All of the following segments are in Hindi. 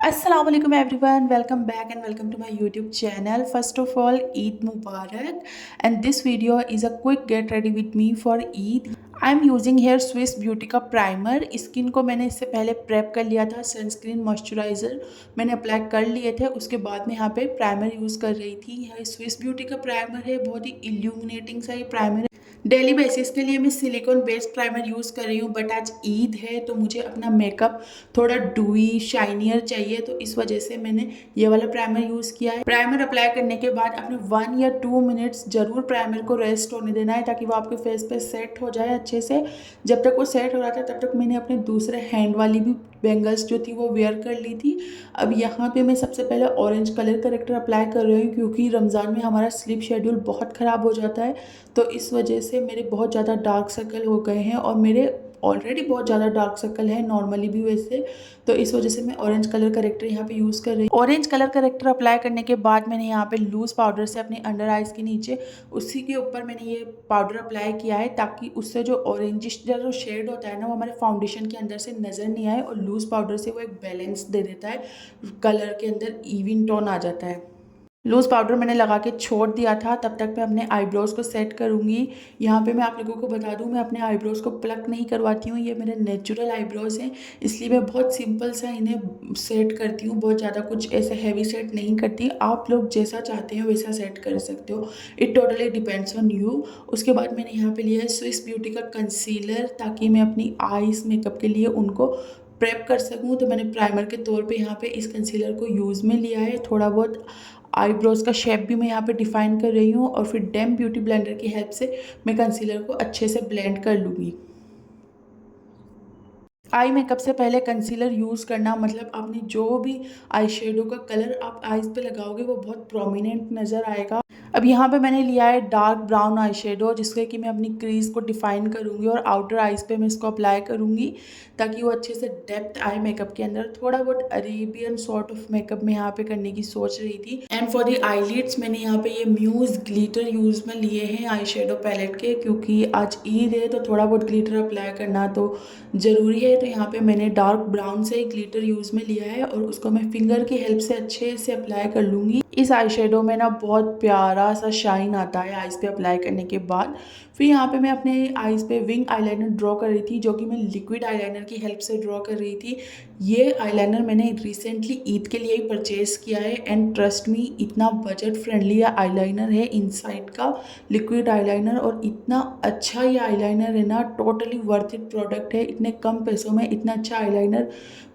अस्सलाम वालेकुम everyone, welcome back and welcome to my YouTube channel. First of all, Eid Mubarak, and this video is a quick get ready with me for Eid. I am using here Swiss beauty का प्राइमर। स्किन को मैंने इससे पहले प्रेप कर लिया था, सनस्क्रीन मॉइस्चराइज़र मैंने अप्लाई कर लिए थे, उसके बाद मैं यहाँ पे प्राइमर यूज़ कर रही थी। यह स्विस ब्यूटी का प्राइमर है, बहुत ही इल्यूमिनेटिंग सा ये प्राइमर है। डेली बेसिस के लिए मैं सिलिकॉन बेस्ड प्राइमर यूज़ कर रही हूँ, बट आज ईद है तो मुझे अपना मेकअप थोड़ा डूई शाइनियर चाहिए, तो इस वजह से मैंने ये वाला प्राइमर यूज़ किया है। प्राइमर अप्लाई करने के बाद अपने 1 या 2 मिनट्स जरूर प्राइमर को रेस्ट होने देना है, ताकि वो आपके फेस पे सेट हो जाए अच्छे से। जब तक वो सेट हो रहा था तब तक मैंने अपने दूसरे हैंड वाली भी बेंगल्स जो थी वो वेयर कर ली थी। अब यहाँ पे मैं सबसे पहले ऑरेंज कलर करेक्टर अप्लाई कर रही हूँ, क्योंकि रमज़ान में हमारा स्लीप शेड्यूल बहुत ख़राब हो जाता है, तो इस वजह से मेरे बहुत ज़्यादा डार्क सर्कल हो गए हैं, और मेरे ऑलरेडी बहुत ज़्यादा डार्क सर्कल है नॉर्मली भी वैसे, तो इस वजह से मैं ऑरेंज कलर करेक्टर यहाँ पे यूज़ कर रही हूँ। ऑरेंज कलर करेक्टर अप्लाई करने के बाद मैंने यहाँ पे लूज़ पाउडर से अपने अंडर आइज़ के नीचे उसी के ऊपर मैंने ये पाउडर अप्लाई किया है, ताकि उससे जो ऑरेंजिश जो शेड होता है ना, वो हमारे फाउंडेशन के अंदर से नज़र नहीं आए, और लूज़ पाउडर से वो एक बैलेंस दे देता है, कलर के अंदर इवन टोन आ जाता है। लूज़ पाउडर मैंने लगा के छोड़ दिया था, तब तक मैं अपने आईब्रोज़ को सेट करूँगी। यहाँ पे मैं आप लोगों को बता दूँ, मैं अपने आईब्रोज़ को प्लक नहीं करवाती हूँ, ये मेरे नेचुरल आईब्रोज़ हैं, इसलिए मैं बहुत सिंपल सा इन्हें सेट करती हूँ, बहुत ज़्यादा कुछ ऐसे हैवी सेट नहीं करती। आप लोग जैसा चाहते हो वैसा सेट कर सकते हो, it totally depends on you. उसके बाद मैंने यहाँ पर लिया है स्विस ब्यूटी का कंसीलर, ताकि मैं अपनी आईज़ मेकअप के लिए उनको प्रेप कर सकूँ। तो मैंने प्राइमर के तौर पे यहाँ पे इस कंसीलर को यूज़ में लिया है। थोड़ा बहुत आईब्रोज़ का शेप भी मैं यहाँ पे डिफ़ाइन कर रही हूँ, और फिर डैम ब्यूटी ब्लेंडर की हेल्प से मैं कंसीलर को अच्छे से ब्लेंड कर लूँगी। आई मेकअप से पहले कंसीलर यूज़ करना मतलब आपने जो भी आई शेडो का कलर आप आईज़ पे लगाओगे वो बहुत प्रोमिनेंट नज़र आएगा। अब यहाँ पे मैंने लिया है डार्क ब्राउन आई शेडो, जिससे कि मैं अपनी क्रीज को डिफाइन करूँगी, और आउटर आइज़ पे मैं इसको अप्लाई करूँगी, ताकि वो अच्छे से डेप्थ आए मेकअप के अंदर। थोड़ा बहुत अरेबियन सॉर्ट ऑफ मेकअप मैं यहाँ पे करने की सोच रही थी। एंड फॉर द आईलिड्स मैंने यहाँ पे ये म्यूज़ ग्लिटर यूज़ में लिए हैं आई शेडो पैलेट के, क्योंकि आज ईद है तो थोड़ा बहुत ग्लिटर अप्लाई करना तो ज़रूरी है। तो यहाँ पे मैंने डार्क ब्राउन से ग्लिटर यूज़ में लिया है, और उसको मैं फिंगर की हेल्प से अच्छे से अप्लाई कर लूँगी। इस आई शेडो में ना बहुत प्यारा सा शाइन आता है आइज़ पे अप्लाई करने के बाद। फिर यहाँ पे मैं अपने आइज़ पे विंग आईलाइनर ड्रॉ कर रही थी, जो कि मैं लिक्विड आईलाइनर की हेल्प से ड्रॉ कर रही थी। ये आईलाइनर मैंने रिसेंटली ईद के लिए ही परचेज़ किया है, एंड ट्रस्ट मी इतना बजट फ्रेंडली आईलाइनर है इनसाइड का लिक्विड आईलाइनर, और इतना अच्छा ये आईलाइनर है ना, टोटली वर्थ इट प्रोडक्ट है। इतने कम पैसों में इतना अच्छा आईलाइनर,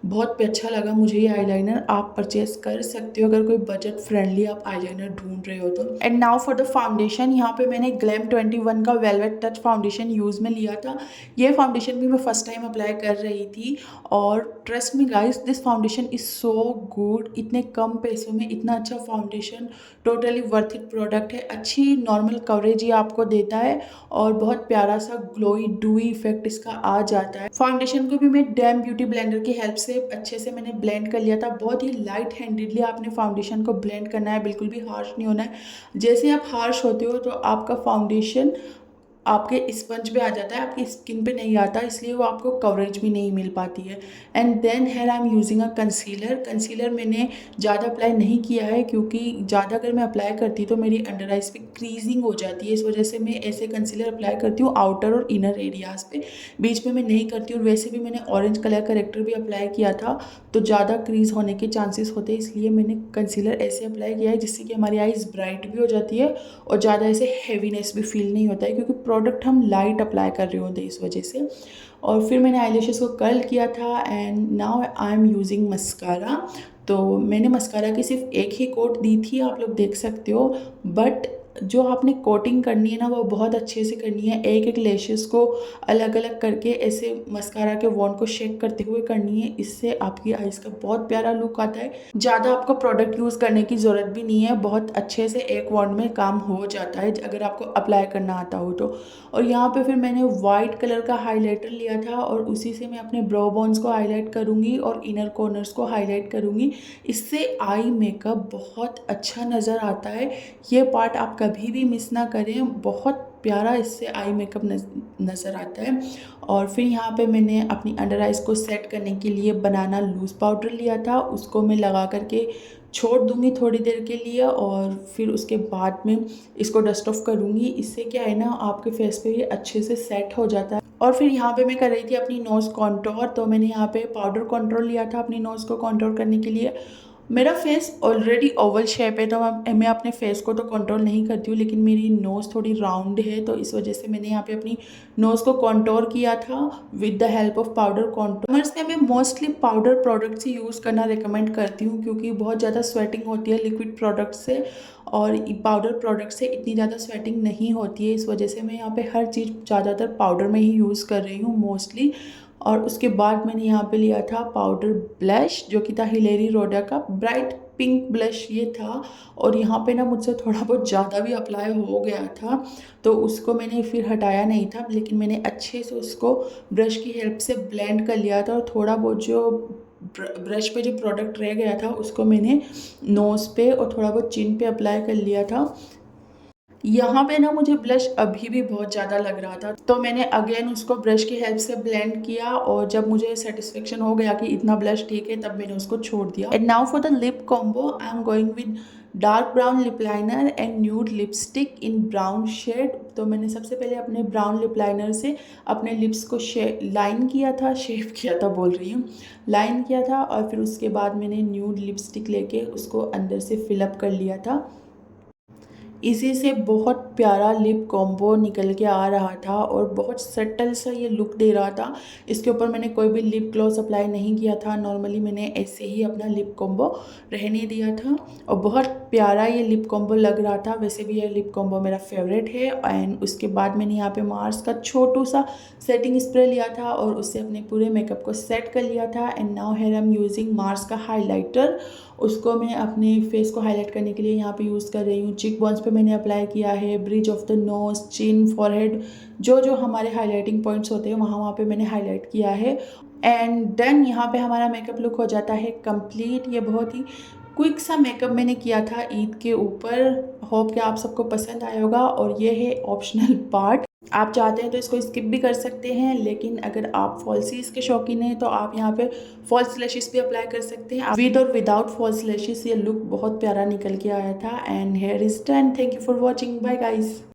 बहुत अच्छा लगा मुझे ये आईलाइनर। आप परचेज कर सकते हो अगर कोई बजट फ्रेंडली आप आईलाइनर ढूंढ रहे हो तो। And now for the foundation, यहाँ पे मैंने ग्लैम 21 का वेलवेट टच फाउंडेशन यूज़ में लिया था। ये फाउंडेशन भी मैं फर्स्ट टाइम अप्लाई कर रही थी, और trust me guys this foundation is so good. इतने कम पैसों में इतना अच्छा foundation, totally worth it product है। अच्छी नॉर्मल कवरेज ये आपको देता है, और बहुत प्यारा सा ग्लोई डूई इफेक्ट इसका आ जाता है। फाउंडेशन को भी मैं डैम ब्यूटी ब्लेंडर की हेल्प से अच्छे से मैंने ब्लेंड कर लिया था। बहुत ही लाइट हैंडेडली आपने फाउंडेशन को ब्लेंड करना है, बिल्कुल भी हार्श नहीं होना है। जैसे आप हार्श होते हो तो आपका फाउंडेशन आपके स्पंज पे आ जाता है, आपकी स्किन पे नहीं आता, इसलिए वो आपको कवरेज भी नहीं मिल पाती है। And then here I am using a concealer. Concealer मैंने ज़्यादा अप्लाई नहीं किया है, क्योंकि ज़्यादा अगर मैं अप्लाई करती तो मेरी अंडर आइज पे क्रीजिंग हो जाती है। इस वजह से मैं ऐसे कंसीलर अप्लाई करती हूँ आउटर और इनर एरियाज़ पे, बीच में मैं नहीं करती। और वैसे भी मैंने ऑरेंज कलर करेक्टर भी अप्लाई किया था, तो ज़्यादा क्रीज होने के चांसेस होते हैं, इसलिए मैंने कंसीलर ऐसे अप्लाई किया है जिससे कि हमारी आइज़ ब्राइट भी हो जाती है, और ज़्यादा ऐसे हैवीनेस भी फील नहीं होता है, क्योंकि प्रोडक्ट हम लाइट अप्लाई कर रहे होते हैं इस वजह से। और फिर मैंने आईलैशेस को कर्ल किया था, and now I am using mascara. तो मैंने मस्कारा की सिर्फ एक ही कोट दी थी, आप लोग देख सकते हो, बट जो आपने कोटिंग करनी है ना वो बहुत अच्छे से करनी है। एक एक लैशेस को अलग अलग करके ऐसे मस्कारा के वॉन्ड को शेक करते हुए करनी है, इससे आपकी आइज़ का बहुत प्यारा लुक आता है। ज़्यादा आपको प्रोडक्ट यूज़ करने की ज़रूरत भी नहीं है, बहुत अच्छे से एक वॉन्ड में काम हो जाता है अगर आपको अप्लाई करना आता हो तो। और यहाँ पे फिर मैंने वाइट कलर का हाइलाइटर लिया था, और उसी से मैं अपने ब्रो बोन्स को हाईलाइट करूँगी और इनर कॉर्नर्स को हाईलाइट करूँगी। इससे आई मेकअप बहुत अच्छा नज़र आता है। ये पार्ट आप कभी भी मिस ना करें, बहुत प्यारा इससे आई मेकअप नज़र आता है। और फिर यहाँ पे मैंने अपनी अंडर आइज़ को सेट करने के लिए बनाना लूज़ पाउडर लिया था, उसको मैं लगा करके छोड़ दूँगी थोड़ी देर के लिए और फिर उसके बाद में इसको डस्ट ऑफ करूँगी। इससे क्या है ना, आपके फेस पे ये अच्छे से सेट हो जाता है। और फिर यहाँ पे मैं कर रही थी अपनी नोज़ कॉन्टोर, तो मैंने यहाँ पे पाउडर कॉन्टोर लिया था अपनी नोज़ को कॉन्टोर करने के लिए। मेरा फेस ऑलरेडी ओवल शेप है, तो मैं अपने फेस को तो कंट्रोल नहीं करती हूँ, लेकिन मेरी नोज़ थोड़ी राउंड है, तो इस वजह से मैंने यहाँ पे अपनी नोज़ को कंटूर किया था with the help of powder contour. में मैं मोस्टली पाउडर प्रोडक्ट्स ही यूज़ करना रिकमेंड करती हूँ, क्योंकि बहुत ज़्यादा स्वेटिंग होती है लिक्विड प्रोडक्ट से और पाउडर प्रोडक्ट से इतनी ज़्यादा स्वेटिंग नहीं होती है। इस वजह से मैं यहाँ पे हर चीज़ ज़्यादातर पाउडर में ही यूज़ कर रही हूँ मोस्टली। और उसके बाद मैंने यहाँ पे लिया था पाउडर ब्लश, जो कि था हिलेरी रोडा का ब्राइट पिंक ब्लश ये था। और यहाँ पे ना मुझसे थोड़ा बहुत ज़्यादा भी अप्लाई हो गया था, तो उसको मैंने फिर हटाया नहीं था, लेकिन मैंने अच्छे से उसको ब्रश की हेल्प से ब्लेंड कर लिया था। और थोड़ा बहुत जो ब्रश पे जो प्रोडक्ट रह गया था उसको मैंने नोज़ पे और थोड़ा बहुत चिन पे अप्लाई कर लिया था। यहाँ पे ना मुझे ब्लश अभी भी बहुत ज़्यादा लग रहा था, तो मैंने अगेन उसको ब्रश की हेल्प से ब्लेंड किया और जब मुझे सेटिस्फेक्शन हो गया कि इतना ब्लश ठीक है, तब मैंने उसको छोड़ दिया। And now for the lip combo, I am going with dark brown lip liner and nude lipstick in brown shade. तो मैंने सबसे पहले अपने ब्राउन लिप लाइनर से अपने लिप्स को लाइन किया था, शेप किया था बोल रही हूँ, लाइन किया था। और फिर उसके बाद मैंने न्यूड लिपस्टिक लेके उसको अंदर से फिलअप कर लिया था। इसी से बहुत प्यारा लिप कॉम्बो निकल के आ रहा था और बहुत सटल सा ये लुक दे रहा था। इसके ऊपर मैंने कोई भी लिप ग्लॉस अप्लाई नहीं किया था, नॉर्मली मैंने ऐसे ही अपना लिप कॉम्बो रहने दिया था और बहुत प्यारा ये लिप कॉम्बो लग रहा था। वैसे भी ये लिप कॉम्बो मेरा फेवरेट है। एंड उसके बाद मैंने यहाँ पे मार्स का छोटू सा सेटिंग स्प्रे लिया था और उससे अपने पूरे मेकअप को सेट कर लिया था। And now here I am using Mars का हाइलाइटर, उसको मैं अपने फेस को हाईलाइट करने के लिए यहाँ पे यूज़ कर रही हूँ। चिक बोन्स पे मैंने अप्लाई किया है, bridge of the nose, chin, forehead, जो जो हमारे हाईलाइटिंग पॉइंट्स होते हैं वहाँ वहाँ पे मैंने हाईलाइट किया है। एंड देन यहाँ पे हमारा मेकअप लुक हो जाता है कंप्लीट। ये बहुत ही क्विक सा मेकअप मैंने किया था ईद के ऊपर। होप कि आप सबको पसंद आया होगा। और ये है ऑप्शनल पार्ट, आप चाहते हैं तो इसको स्किप भी कर सकते हैं, लेकिन अगर आप फॉल्सीज के शौकीन हैं तो आप यहाँ पे फॉल्स लैशेस भी अप्लाई कर सकते हैं। विद और विदाउट फॉल्स लैशेस ये लुक बहुत प्यारा निकल के आया था। And hair is done. Thank you for watching. Bye guys.